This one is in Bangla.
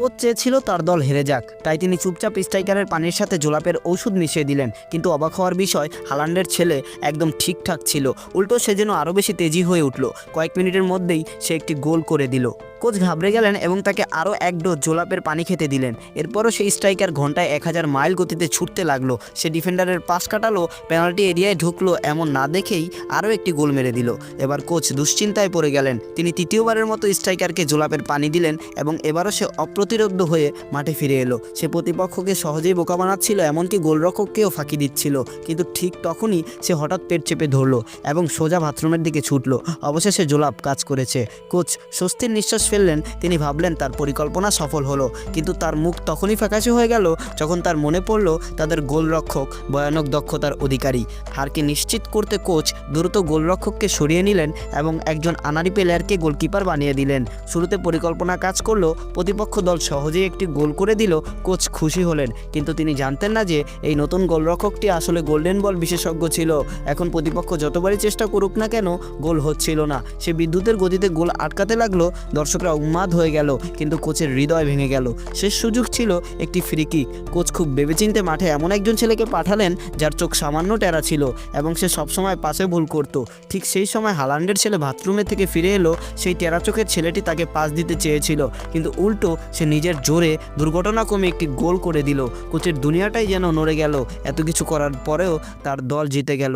কোচ চেয়েছিল তার দল হেরে যাক, তাই তিনি চুপচাপ স্ট্রাইকারের পানির সাথে জোলাপের ঔষধ মিশিয়ে দিলেন। কিন্তু অবাক হওয়ার বিষয়, হালান্ডের ছেলে একদম ঠিকঠাক ছিল, উল্টো সে যেন আরও বেশি তেজি হয়ে উঠল। কয়েক মিনিটের মধ্যেই সে একটি গোল করে দিল। কোচ ঘাবড়ে গেলেন এবং তাকে আরও এক ডোজ জোলাপের পানি খেতে দিলেন। এরপরও সেই স্ট্রাইকার ঘন্টায় 1000 মাইল গতিতে ছুটতে লাগলো। সে ডিফেন্ডারের পাশ কাটালো, পেনাল্টি এরিয়ায় ঢুকলো এমন না দেখেই আরও একটি গোল মেরে দিল। এবার কোচ দুশ্চিন্তায় পড়ে গেলেন। তিনি তৃতীয়বারের মতো স্ট্রাইকারকে জোলাপের পানি দিলেন এবং এবারও সে অপ্রতিরোধ্য হয়ে মাঠে ফিরে এলো। সে প্রতিপক্ষকে সহজেই বোকা বানাচ্ছিল, এমনকি গোলরক্ষককেও ফাঁকি দিচ্ছিল। কিন্তু ঠিক তখনই সে হঠাৎ পেট চেপে ধরলো এবং সোজা বাথরুমের দিকে ছুটলো। অবশেষে জোলাপ কাজ করেছে। কোচ স্বস্তির নিঃশ্বাস ফেললেন। তিনি ভাবলেন তার পরিকল্পনা সফল হলো। কিন্তু তার মুখ তখনই ফ্যাকাশে হয়ে গেল যখন তার মনে পড়ল তাদের গোলরক্ষক ভয়ানক দক্ষতার অধিকারী। হারকে নিশ্চিত করতে কোচ দ্রুত গোলরক্ষককে সরিয়ে নিলেন এবং একজন আনাড়ি প্লেয়ারকে গোলকিপার বানিয়ে দিলেন। শুরুতে পরিকল্পনা কাজ করলো, প্রতিপক্ষ দল সহজেই একটি গোল করে দিল। কোচ খুশি হলেন, কিন্তু তিনি জানতেন না যে এই নতুন গোলরক্ষকটি আসলে গোল্ডেন বল বিশেষজ্ঞ ছিল। এখন প্রতিপক্ষ যতবারই চেষ্টা করুক না কেন, গোল হচ্ছিল না। সে বিদ্যুতের গতিতে গোল আটকাতে লাগলো। দর্শকরা উন্মাদ হয়ে গেল, কিন্তু কোচের হৃদয় ভেঙে গেল। শেষ সুযোগ ছিল একটি ফ্রি কিক। কোচ খুব ভেবেচিন্তে মাঠে এমন একজন ছেলেকে পাঠালেন যার চোখ সামান্য টেরা ছিল এবং সে সবসময় পাশে ভুল করত। ঠিক সেই সময় হালান্ডের ছেলে বাথরুমে থেকে ফিরে এলো। সেই টেরা চোখের ছেলেটি তাকে পাস দিতে চেয়েছিল, কিন্তু উল্টো সে নিজের জোরে দুর্ঘটনাক্রমে একটি গোল করে দিল। কোচের দুনিয়াটাই যেন নড়ে গেল। এত কিছু করার পরেও তার দল জিতে গেল।